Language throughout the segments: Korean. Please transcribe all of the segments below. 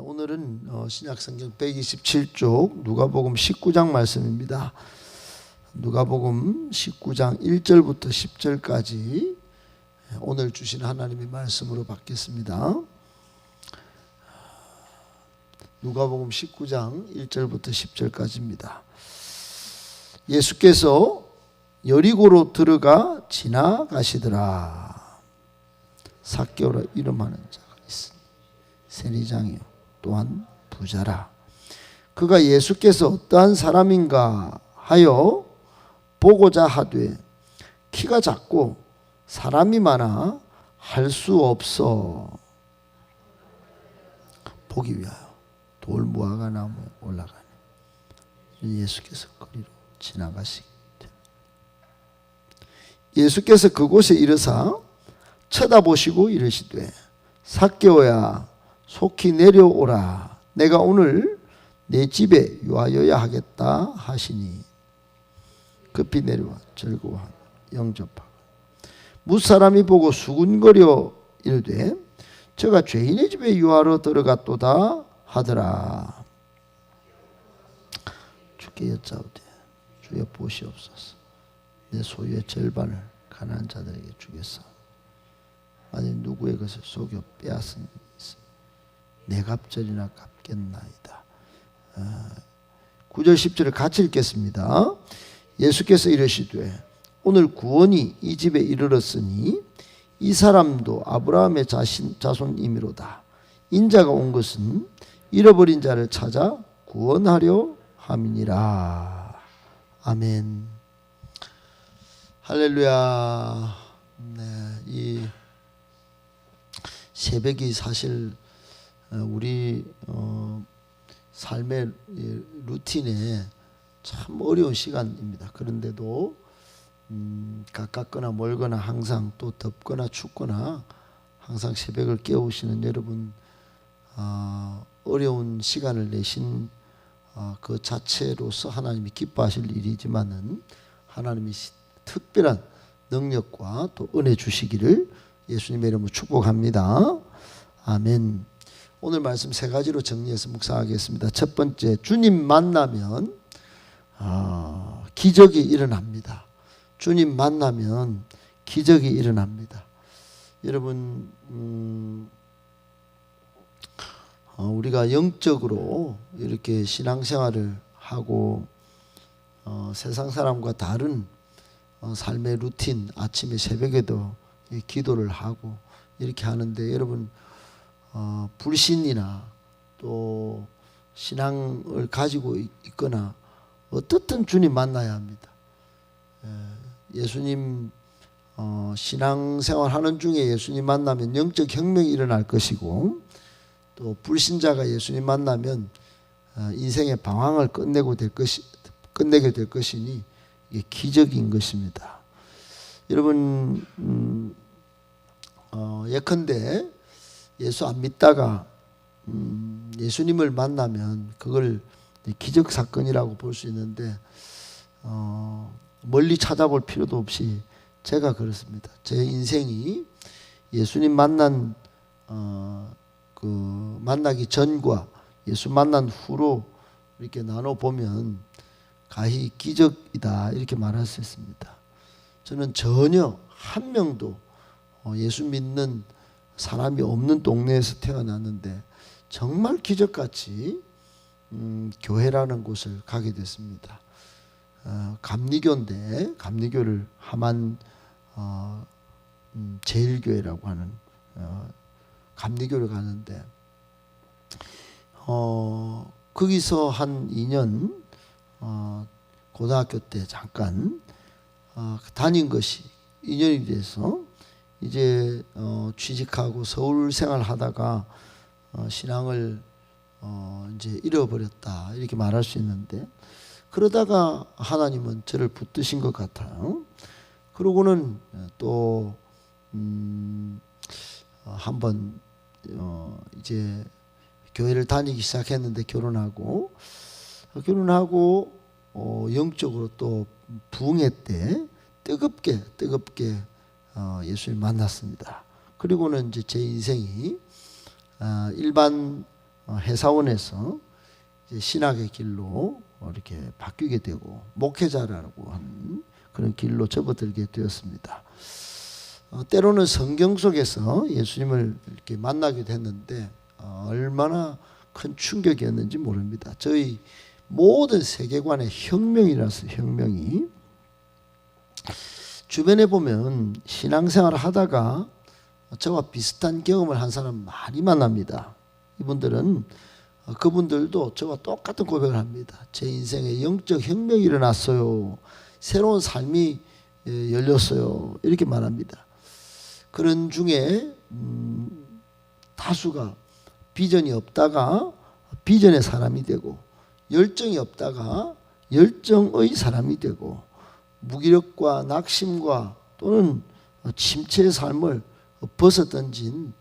오늘은 신약성경 127쪽 누가복음 19장 말씀입니다. 누가복음 19장 1절부터 10절까지 오늘 주신 하나님의 말씀으로 받겠습니다. 누가복음 19장 1절부터 10절까지입니다. 예수께서 여리고로 들어가 지나가시더라. 삭개오라 이름하는 자가 있으니 세리장이요 또한 부자라. 그가 예수께서 어떠한 사람인가 하여 보고자 하되 키가 작고 사람이 많아 할 수 없어 보기 위하여 돌무화과 나무에 올라가니 예수께서 거리로 지나가시기 때문에 예수께서 그곳에 이르사 쳐다보시고 이르시되 삭개오야 속히 내려오라. 내가 오늘 내 집에 유하여야 하겠다 하시니 급히 내려와 즐거워하며 영접하고 무사람이 보고 수군거려 이르되 저가 죄인의 집에 유하러 들어갔도다 하더라. 주께 여짜오되 주여 보시옵소서. 내 소유의 절반을 가난한 자들에게 주겠사. 만일 누구의 것을 속여 빼앗은 내 갑절이나 갚겠나이다. 9절 10절을 같이 읽겠습니다. 예수께서 이르시되 오늘 구원이 이 집에 이르렀으니 이 사람도 아브라함의 자손이미로다. 인자가 온 것은 잃어버린 자를 찾아 구원하려 함이니라. 아멘. 할렐루야. 네, 이 새벽이 사실 우리 삶의 루틴에 참 어려운 시간입니다. 그런데도 가깝거나 멀거나 항상 또 덥거나 춥거나 항상 새벽을 깨우시는 여러분, 어려운 시간을 내신 그 자체로서 하나님이 기뻐하실 일이지만은 하나님이 특별한 능력과 또 은혜 주시기를 예수님의 이름으로 축복합니다. 아멘. 오늘 말씀 세 가지로 정리해서 묵상하겠습니다. 첫 번째, 주님 만나면 기적이 일어납니다. 주님 만나면 기적이 일어납니다. 여러분, 우리가 영적으로 이렇게 신앙생활을 하고 세상 사람과 다른 삶의 루틴, 아침에 새벽에도 기도를 하고 이렇게 하는데 여러분, 불신이나 또 신앙을 가지고 있거나 어떻든 주님 만나야 합니다. 예수님 신앙생활 하는 중에 예수님 만나면 영적 혁명이 일어날 것이고 또 불신자가 예수님 만나면 인생의 방황을 끝내게 될 것이니 이게 기적인 것입니다. 여러분, 예컨대 예수 안 믿다가 예수님을 만나면 그걸 기적 사건이라고 볼 수 있는데 멀리 찾아볼 필요도 없이 제가 그렇습니다. 제 인생이 예수님 만나기 전과 예수 만난 후로 이렇게 나눠 보면 가히 기적이다 이렇게 말할 수 있습니다. 저는 전혀 한 명도 예수 믿는 사람이 없는 동네에서 태어났는데 정말 기적같이 교회라는 곳을 가게 됐습니다. 감리교인데 감리교를 하만 제일교회라고 하는 감리교를 가는데 거기서 한 2년 고등학교 때 잠깐 다닌 것이 2년이 돼서 이제 취직하고 서울 생활하다가 신앙을 이제 잃어버렸다 이렇게 말할 수 있는데 그러다가 하나님은 저를 붙드신 것 같아요. 그러고는 또 한번 이제 교회를 다니기 시작했는데 결혼하고 영적으로 또 부흥회 때 뜨겁게 예수를 만났습니다. 그리고는 이제 제 인생이 일반 회사원에서 이제 신학의 길로 이렇게 바뀌게 되고 목회자라고 하는 그런 길로 접어들게 되었습니다. 때로는 성경 속에서 예수님을 이렇게 만나게 됐는데 얼마나 큰 충격이었는지 모릅니다. 저희 모든 세계관의 혁명이 일어났어요. 혁명이. 주변에 보면 신앙생활을 하다가 저와 비슷한 경험을 한 사람 많이 만납니다. 이분들은 그분들도 저와 똑같은 고백을 합니다. 제 인생에 영적 혁명이 일어났어요. 새로운 삶이 열렸어요. 이렇게 말합니다. 그런 중에 다수가 비전이 없다가 비전의 사람이 되고, 열정이 없다가 열정의 사람이 되고, 무기력과 낙심과 또는 침체의 삶을 벗어던진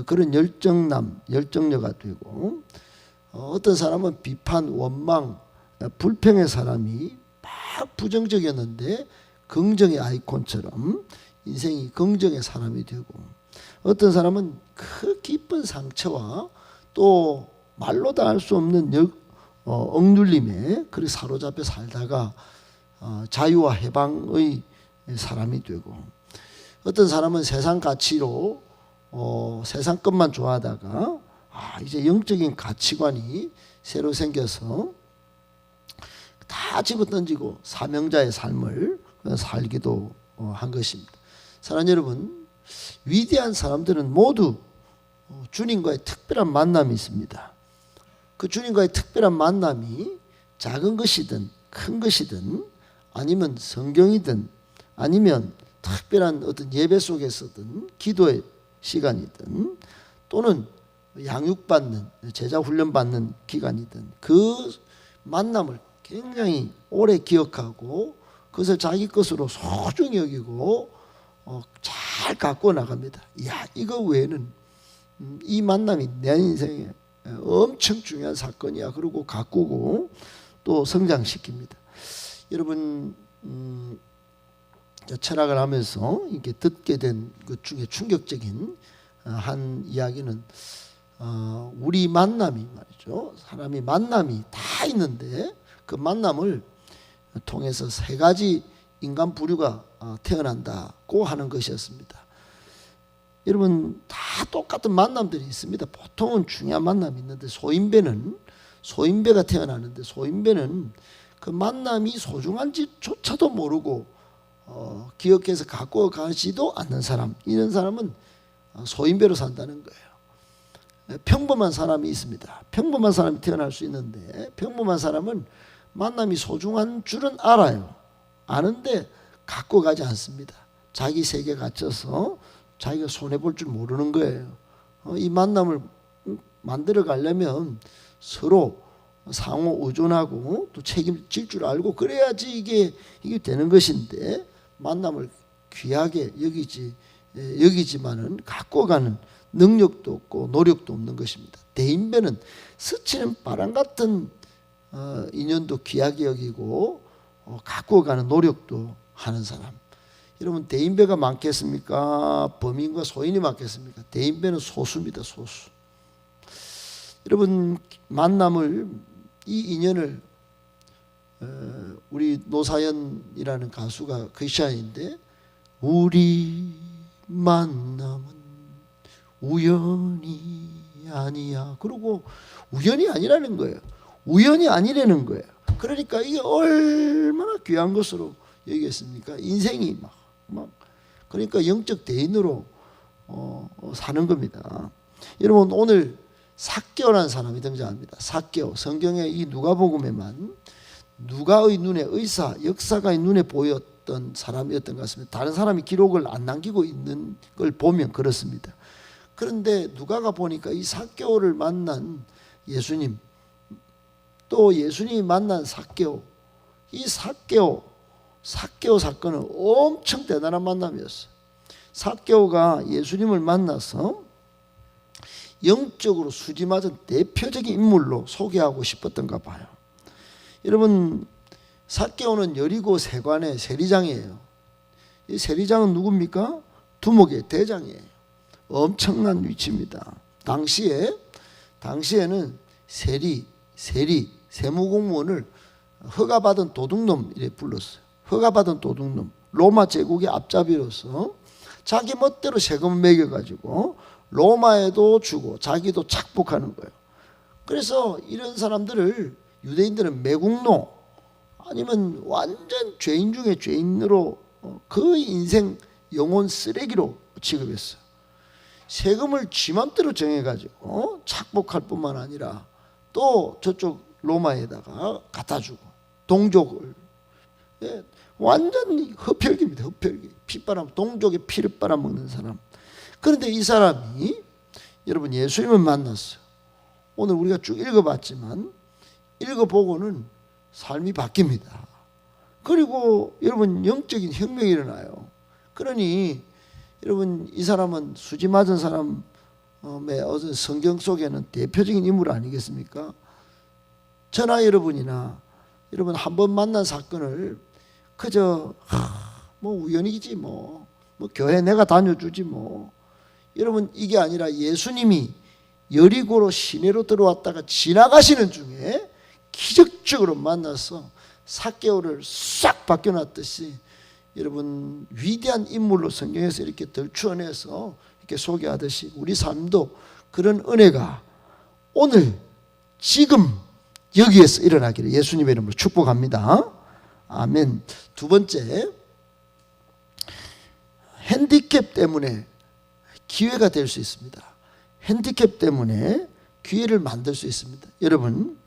그런 열정남, 열정녀가 되고, 어떤 사람은 비판, 원망, 불평의 사람이 막 부정적이었는데 긍정의 아이콘처럼 인생이 긍정의 사람이 되고, 어떤 사람은 그 깊은 상처와 또 말로 다 할 수 없는 억눌림에 그리 사로잡혀 살다가 자유와 해방의 사람이 되고, 어떤 사람은 세상 가치로 세상 것만 좋아하다가 이제 영적인 가치관이 새로 생겨서 다 집어던지고 사명자의 삶을 살기도 한 것입니다. 사랑하는 여러분, 위대한 사람들은 모두 주님과의 특별한 만남이 있습니다. 그 주님과의 특별한 만남이 작은 것이든 큰 것이든 아니면 성경이든 아니면 특별한 어떤 예배 속에서든 기도의 시간이든 또는 양육받는 제자 훈련받는 기간이든 그 만남을 굉장히 오래 기억하고 그것을 자기 것으로 소중히 여기고 잘 갖고 나갑니다. 이야, 이거 외에는 이 만남이 내 인생에 엄청 중요한 사건이야. 그러고 가꾸고 또 성장시킵니다. 여러분, 철학을 하면서 이렇게 듣게 된 것 중에 충격적인 한 이야기는 우리 만남이 말이죠. 사람이 만남이 다 있는데 그 만남을 통해서 세 가지 인간 부류가 태어난다고 하는 것이었습니다. 여러분, 다 똑같은 만남들이 있습니다. 보통은 중요한 만남이 있는데 소인배가 태어나는데 소인배는 그 만남이 소중한지조차도 모르고 기억해서 갖고 가지도 않는 사람, 이런 사람은 소인배로 산다는 거예요. 평범한 사람이 있습니다. 평범한 사람이 태어날 수 있는데 평범한 사람은 만남이 소중한 줄은 알아요. 아는데 갖고 가지 않습니다. 자기 세계에 갇혀서 자기가 손해볼 줄 모르는 거예요. 이 만남을 만들어 가려면 서로 상호 의존하고 또 책임질 줄 알고 그래야지 이게 되는 것인데 만남을 귀하게 여기지만은 갖고 가는 능력도 없고 노력도 없는 것입니다. 대인배는 스치는 바람 같은 인연도 귀하게 여기고 갖고 가는 노력도 하는 사람. 여러분, 대인배가 많겠습니까? 범인과 소인이 많겠습니까? 대인배는 소수입니다. 소수. 여러분, 이 인연을 우리 노사연이라는 가수가 크리스찬인데 우리 만남은 우연이 아니야. 그리고 우연이 아니라는 거예요. 우연이 아니라는 거예요. 그러니까 이게 얼마나 귀한 것으로 여기겠습니까? 인생이 그러니까 영적 대인으로 사는 겁니다. 여러분, 오늘 삭개오라는 사람이 등장합니다. 삭개오. 성경의 이 누가복음에만 누가의 눈에 역사가의 눈에 보였던 사람이었던 것 같습니다. 다른 사람이 기록을 안 남기고 있는 걸 보면 그렇습니다. 그런데 누가가 보니까 이 삭개오를 만난 예수님, 또 예수님이 만난 삭개오, 이 삭개오 사건은 엄청 대단한 만남이었어요. 삭개오가 예수님을 만나서 영적으로 수지맞은 대표적인 인물로 소개하고 싶었던가 봐요. 여러분, 삭개오는 여리고 세관의 세리장이에요. 이 세리장은 누굽니까? 두목의 대장이에요. 엄청난 위치입니다. 당시에 당시에는 세무공무원을 허가받은 도둑놈 이래 불렀어요. 허가받은 도둑놈. 로마 제국의 앞잡이로서 자기 멋대로 세금을 매겨가지고 로마에도 주고 자기도 착복하는 거예요. 그래서 이런 사람들을 유대인들은 매국노 아니면 완전 죄인 중에 죄인으로 그 인생 영혼 쓰레기로 취급했어요. 세금을 지 맘대로 정해가지고 착복할 뿐만 아니라 또 저쪽 로마에다가 갖다 주고 동족을 완전 흡혈귀입니다. 흡혈귀. 핏바람, 동족의 피를 빨아먹는 사람. 그런데 이 사람이 여러분 예수님을 만났어요. 오늘 우리가 쭉 읽어봤지만 읽어보고는 삶이 바뀝니다. 그리고 여러분 영적인 혁명이 일어나요. 그러니 여러분 이 사람은 수지 맞은 사람의 어떤 성경 속에는 대표적인 인물 아니겠습니까? 저나 여러분이나 여러분 한 번 만난 사건을 그저 뭐 우연이지 뭐 교회 내가 다녀주지 뭐 여러분 이게 아니라 예수님이 여리고로 시내로 들어왔다가 지나가시는 중에 기적적으로 만나서 삭개오를 싹 바뀌어놨듯이 여러분 위대한 인물로 성경에서 이렇게 덜추어내서 이렇게 소개하듯이 우리 삶도 그런 은혜가 오늘 지금 여기에서 일어나기를 예수님의 이름으로 축복합니다. 아멘. 두 번째, 핸디캡 때문에 기회가 될 수 있습니다. 핸디캡 때문에 기회를 만들 수 있습니다. 여러분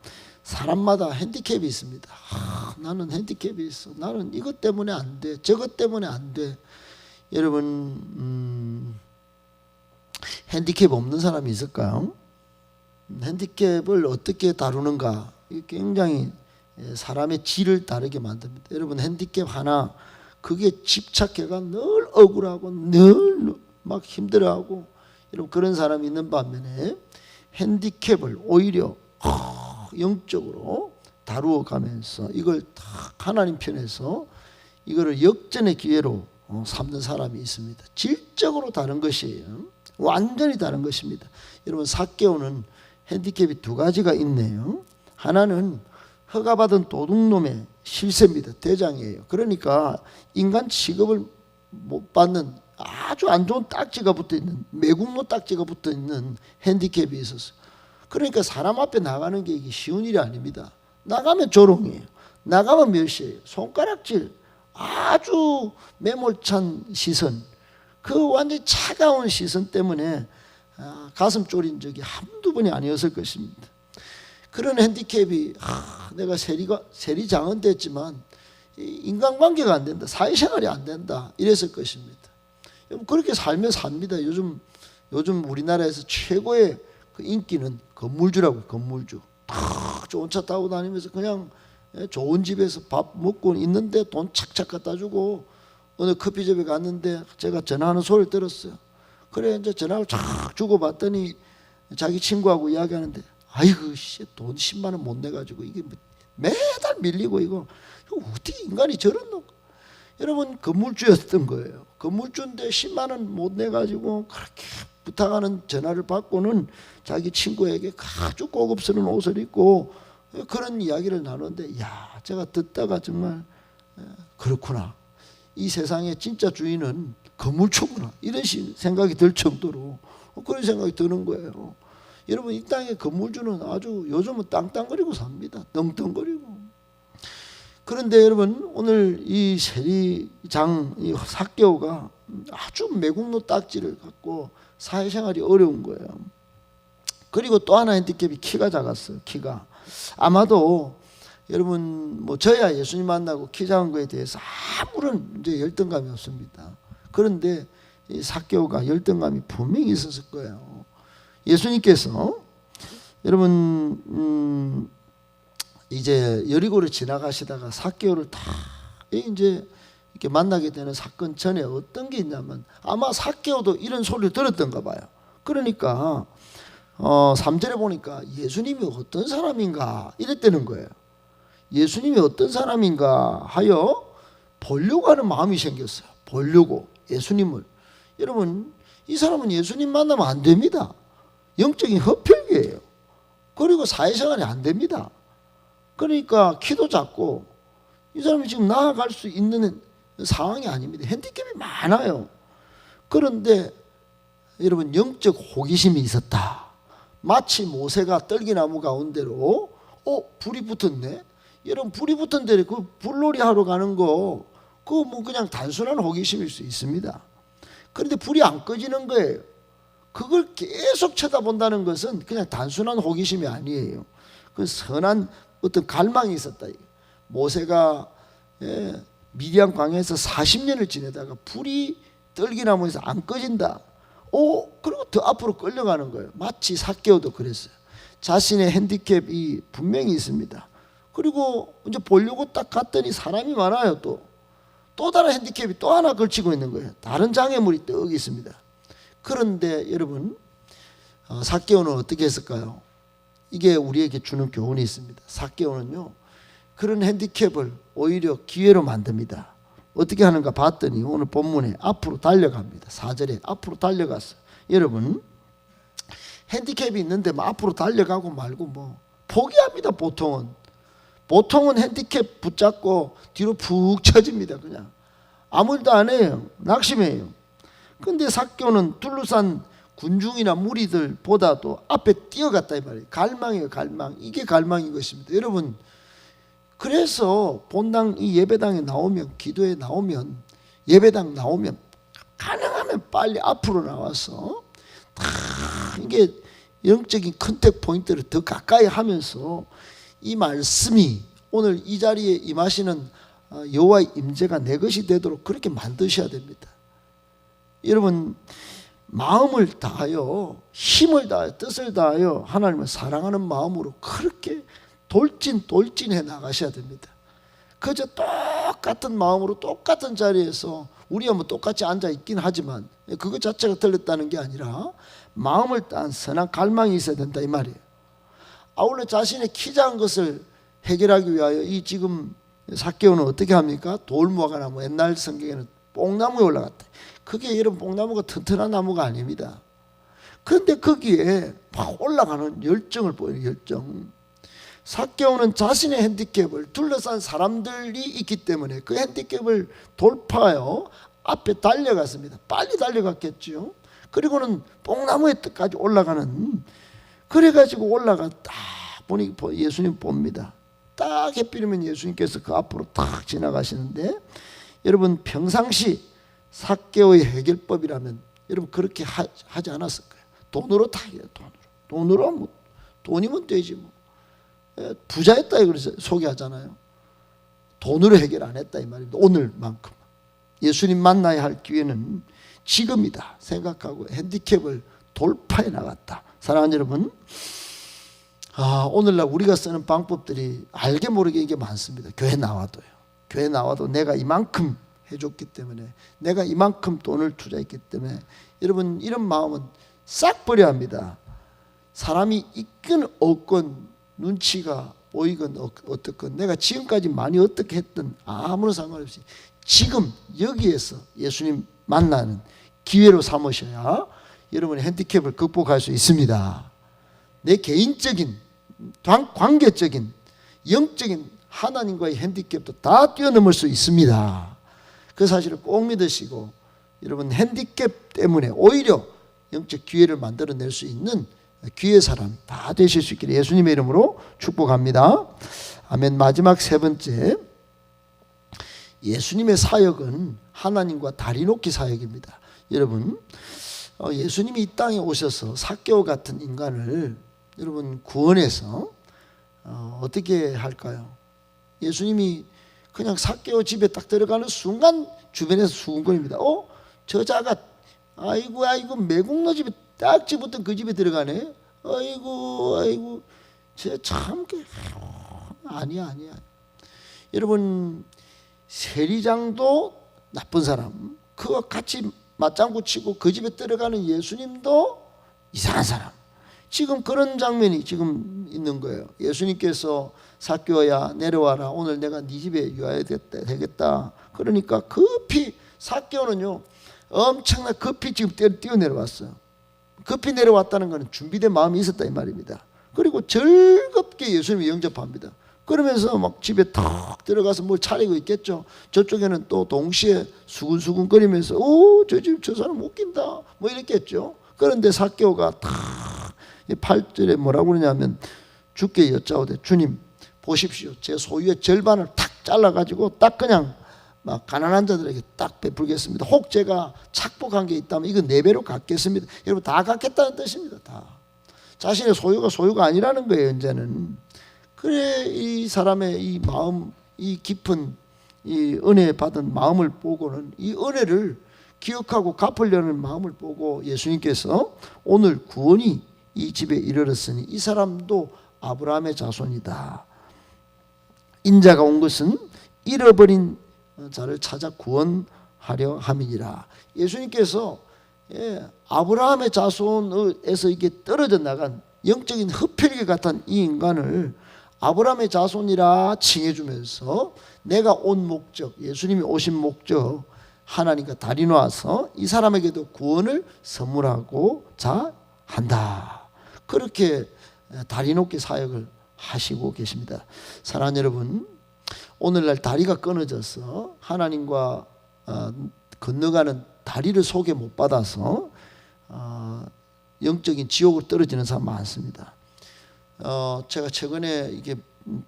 사람마다 핸디캡이 있습니다. 나는 핸디캡이 있어. 나는 이것 때문에 안 돼. 저것 때문에 안 돼. 여러분 핸디캡 없는 사람이 있을까요? 핸디캡을 어떻게 다루는가 굉장히 사람의 질을 다르게 만듭니다. 여러분 핸디캡 하나 그게 집착해가 늘 억울하고 늘 막 힘들어하고 여러분 그런 사람이 있는 반면에 핸디캡을 오히려 영적으로 다루어 가면서 이걸 다 하나님 편에서 이거를 역전의 기회로 삼는 사람이 있습니다. 질적으로 다른 것이에요. 완전히 다른 것입니다. 여러분 삭개오는 핸디캡이 두 가지가 있네요. 하나는 허가받은 도둑놈의 실세입니다. 대장이에요. 그러니까 인간 취급을 못 받는 아주 안 좋은 딱지가 붙어있는 매국노 딱지가 붙어있는 핸디캡이 있었어요. 그러니까 사람 앞에 나가는 게 이게 쉬운 일이 아닙니다. 나가면 조롱이에요. 나가면 멸시해요. 손가락질, 아주 매몰찬 시선, 그 완전히 차가운 시선 때문에 가슴 졸인 적이 한두 번이 아니었을 것입니다. 그런 핸디캡이 내가 세리장은 됐지만 인간관계가 안 된다. 사회생활이 안 된다. 이랬을 것입니다. 그렇게 살면 삽니다. 요즘 우리나라에서 최고의 그 인기는 건물주라고. 건물주 좋은 차 타고 다니면서 그냥 좋은 집에서 밥 먹고 있는데 돈 착착 갖다 주고 어느 커피숍에 갔는데 제가 전화하는 소리를 들었어요. 그래 이제 전화를 쫙 주고 봤더니 자기 친구하고 이야기하는데 아이고 돈 10만 원 못 내가지고 이게 매달 밀리고 이거 어떻게 인간이 저런 놈. 여러분 건물주였던 거예요. 건물주인데 10만 원 못 내가지고 그렇게 부탁하는 전화를 받고는 자기 친구에게 아주 고급스러운 옷을 입고 그런 이야기를 나누는데 야 제가 듣다가 정말 그렇구나. 이 세상의 진짜 주인은 건물주구나. 이런 생각이 들 정도로 그런 생각이 드는 거예요. 여러분 이 땅의 건물주는 아주 요즘은 땅땅거리고 삽니다. 떵떵거리고. 그런데 여러분 오늘 이 세리장 이 삭개오가 아주 매국노 딱지를 갖고 사회생활이 어려운 거예요. 그리고 또 하나 핸디캡이 키가 작았어요. 키가 아마도 여러분 뭐 저야 예수님 만나고 키 작은 거에 대해서 아무런 이제 열등감이 없습니다. 그런데 이 삭개오가 열등감이 분명히 있었을 거예요. 예수님께서 여러분 이제 여리고를 지나가시다가 삭개오를 다 이제 이렇게 만나게 되는 사건 전에 어떤 게 있냐면 아마 삭개오도 이런 소리를 들었던가 봐요. 그러니까 3절에 보니까 예수님이 어떤 사람인가 이랬다는 거예요. 예수님이 어떤 사람인가 하여 보려고 하는 마음이 생겼어요. 보려고 예수님을. 여러분 이 사람은 예수님 만나면 안 됩니다. 영적인 흡혈귀예요. 그리고 사회생활이 안 됩니다. 그러니까 키도 작고 이 사람이 지금 나아갈 수 있는 상황이 아닙니다. 핸디캡이 많아요. 그런데 여러분, 영적 호기심이 있었다. 마치 모세가 떨기나무 가운데로 불이 붙었네. 여러분, 불이 붙은 데를 그 불놀이 하러 가는 거 그거 뭐 그냥 단순한 호기심일 수 있습니다. 그런데 불이 안 꺼지는 거예요. 그걸 계속 쳐다본다는 것은 그냥 단순한 호기심이 아니에요. 그 선한 어떤 갈망이 있었다. 모세가 미디안 광야에서 40년을 지내다가 불이 떨기나무에서 안 꺼진다. 그리고 더 앞으로 끌려가는 거예요. 마치 삭개오도 그랬어요. 자신의 핸디캡이 분명히 있습니다. 그리고 이제 보려고 딱 갔더니 사람이 많아요. 또 다른 핸디캡이 또 하나 걸치고 있는 거예요. 다른 장애물이 떡 있습니다. 그런데 여러분, 삭개오는 어떻게 했을까요? 이게 우리에게 주는 교훈이 있습니다. 삭개오는요, 그런 핸디캡을 오히려 기회로 만듭니다. 어떻게 하는가 봤더니 오늘 본문에 앞으로 달려갑니다. 4절에 앞으로 달려갔어요. 여러분, 핸디캡이 있는데 뭐 앞으로 달려가고 말고 뭐 포기합니다. 보통은 핸디캡 붙잡고 뒤로 푹 쳐집니다. 그냥 아무 일도 안 해요. 낙심해요. 근데 삭개오는 둘러싼 군중이나 무리들보다도 앞에 뛰어갔다 이 말이에요. 갈망이에요. 갈망. 이게 갈망인 것입니다. 여러분, 그래서 본당 이 예배당에 나오면, 기도에 나오면, 예배당 나오면 가능하면 빨리 앞으로 나와서 다 이게 영적인 컨택 포인트를 더 가까이 하면서 이 말씀이 오늘 이 자리에 임하시는 여호와의 임재가 내 것이 되도록 그렇게 만드셔야 됩니다. 여러분, 마음을 다하여, 힘을 다하여, 뜻을 다하여 하나님을 사랑하는 마음으로 그렇게 돌진해 나가셔야 됩니다. 그저 똑같은 마음으로 똑같은 자리에서 우리가 뭐 똑같이 앉아 있긴 하지만 그것 자체가 틀렸다는 게 아니라 마음을 따한 선한 갈망이 있어야 된다 이 말이에요. 아울러 자신의 키 작은 것을 해결하기 위하여 이 지금 삭개오는 어떻게 합니까? 돌무화과 나무, 옛날 성경에는 뽕나무에 올라갔다. 그게 여러분, 뽕나무가 튼튼한 나무가 아닙니다. 그런데 거기에 막 올라가는 열정을 보여요. 열정. 삭개오는 자신의 핸디캡을 둘러싼 사람들이 있기 때문에 그 핸디캡을 돌파하여 앞에 달려갔습니다. 빨리 달려갔겠죠. 그리고는 뽕나무에 끝까지 올라가는, 그래가지고 올라가 딱 보니 예수님 봅니다. 딱 해필이면 예수님께서 그 앞으로 딱 지나가시는데, 여러분, 평상시 삭개오의 해결법이라면 여러분 그렇게 하지 않았을 거예요. 돈으로 다 해요. 돈으로 뭐 돈이면 되지 뭐. 부자였다 그래서 소개하잖아요. 돈으로 해결 안 했다 이 말입니다. 오늘만큼 예수님 만나야 할 기회는 지금이다 생각하고 핸디캡을 돌파해 나갔다. 사랑하는 여러분, 오늘날 우리가 쓰는 방법들이 알게 모르게 이게 많습니다. 교회 나와도 내가 이만큼 해줬기 때문에, 내가 이만큼 돈을 투자했기 때문에, 여러분, 이런 마음은 싹 버려야 합니다. 사람이 있건 없건, 눈치가 보이건 어떻건, 내가 지금까지 많이 어떻게 했든 아무런 상관없이 지금 여기에서 예수님 만나는 기회로 삼으셔야 여러분의 핸디캡을 극복할 수 있습니다. 내 개인적인, 관계적인, 영적인 하나님과의 핸디캡도 다 뛰어넘을 수 있습니다. 그 사실을 꼭 믿으시고, 여러분, 핸디캡 때문에 오히려 영적 기회를 만들어낼 수 있는 귀의 사람 다 되실 수 있기를 예수님의 이름으로 축복합니다. 아멘. 마지막 세 번째, 예수님의 사역은 하나님과 다리 놓기 사역입니다. 여러분, 예수님이 이 땅에 오셔서 삭개오 같은 인간을 여러분 구원해서 어떻게 할까요? 예수님이 그냥 삭개오 집에 딱 들어가는 순간 주변에서 수군거립니다. 저 자가 아이고 매국노 집에 딱지 붙은 그 집에 들어가네. 아이고 참 아니야. 여러분, 세리장도 나쁜 사람, 그와 같이 맞장구 치고 그 집에 들어가는 예수님도 이상한 사람. 지금 그런 장면이 지금 있는 거예요. 예수님께서 삭개오야 내려와라, 오늘 내가 네 집에 유하야 되겠다. 그러니까 급히 삭개오는요 엄청나 급히 지금 뛰어 내려왔어요. 급히 내려왔다는 것은 준비된 마음이 있었다 이 말입니다. 그리고 즐겁게 예수님을 영접합니다. 그러면서 막 집에 탁 들어가서 뭘 차리고 있겠죠. 저쪽에는 또 동시에 수근수근거리면서 저 집 저 사람 웃긴다 뭐 이랬겠죠. 그런데 삭개오가 탁 8절에 뭐라고 그러냐면 주께 여짜오되 주님 보십시오. 제 소유의 절반을 탁 잘라가지고 딱 그냥 막 가난한 자들에게 딱 베풀겠습니다. 혹 제가 착복한 게 있다면 이거 4배로 갚겠습니다. 여러분 다 갚겠다는 뜻입니다. 다. 자신의 소유가 아니라는 거예요. 이제는. 그래 이 사람의 이 마음, 이 깊은 이 은혜 받은 마음을 보고는 이 은혜를 기억하고 갚으려는 마음을 보고 예수님께서 오늘 구원이 이 집에 이르렀으니 이 사람도 아브라함의 자손이다. 인자가 온 것은 잃어버린 자를 찾아 구원하려 함이니라. 예수님께서 아브라함의 자손에서 이게 떨어져 나간 영적인 흡혈귀 같은 이 인간을 아브라함의 자손이라 칭해주면서 내가 온 목적, 예수님이 오신 목적 하나님과 다리 놓아서 이 사람에게도 구원을 선물하고자 한다. 그렇게 다리 놓기 사역을 하시고 계십니다. 사랑하는 여러분, 오늘날 다리가 끊어져서 하나님과 건너가는 다리를 소개 못 받아서 영적인 지옥으로 떨어지는 사람 많습니다. 제가 최근에 이게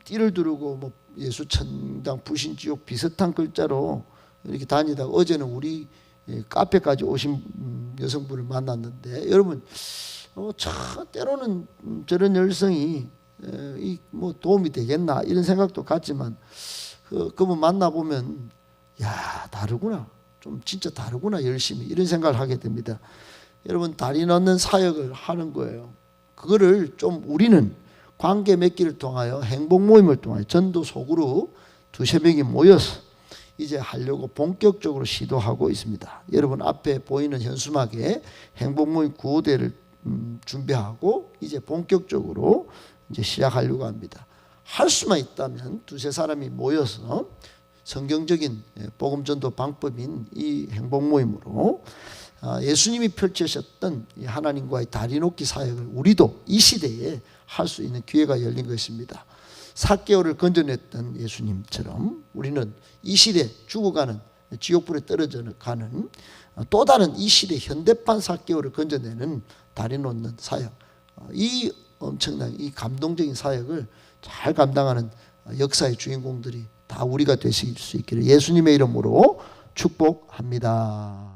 띠를 두르고 뭐 예수천당 부신지옥 비슷한 글자로 이렇게 다니다가 어제는 우리 카페까지 오신 여성분을 만났는데 여러분 때로는 저런 열성이 뭐 도움이 되겠나 이런 생각도 갖지만 그분 만나보면 야 다르구나 좀 진짜 다르구나 열심히 이런 생각을 하게 됩니다. 여러분 다리 넣는 사역을 하는 거예요. 그거를 좀 우리는 관계 맺기를 통하여 행복 모임을 통하여 전도 소그룹 2-3명이 모여서 이제 하려고 본격적으로 시도하고 있습니다. 여러분 앞에 보이는 현수막에 행복 모임 구호대를 준비하고 이제 본격적으로 이제 시작하려고 합니다. 할 수만 있다면 2-3사람이 모여서 성경적인 복음 전도 방법인 이 행복 모임으로 예수님이 펼치셨던 하나님과의 다리 놓기 사역을 우리도 이 시대에 할 수 있는 기회가 열린 것입니다. 삭개오를 건져냈던 예수님처럼 우리는 이 시대 죽어가는 지옥불에 떨어져 가는 또 다른 이 시대 현대판 삭개오를 건져내는 다리 놓는 사역, 이 엄청난 이 감동적인 사역을 잘 감당하는 역사의 주인공들이 다 우리가 되실 수 있기를 예수님의 이름으로 축복합니다.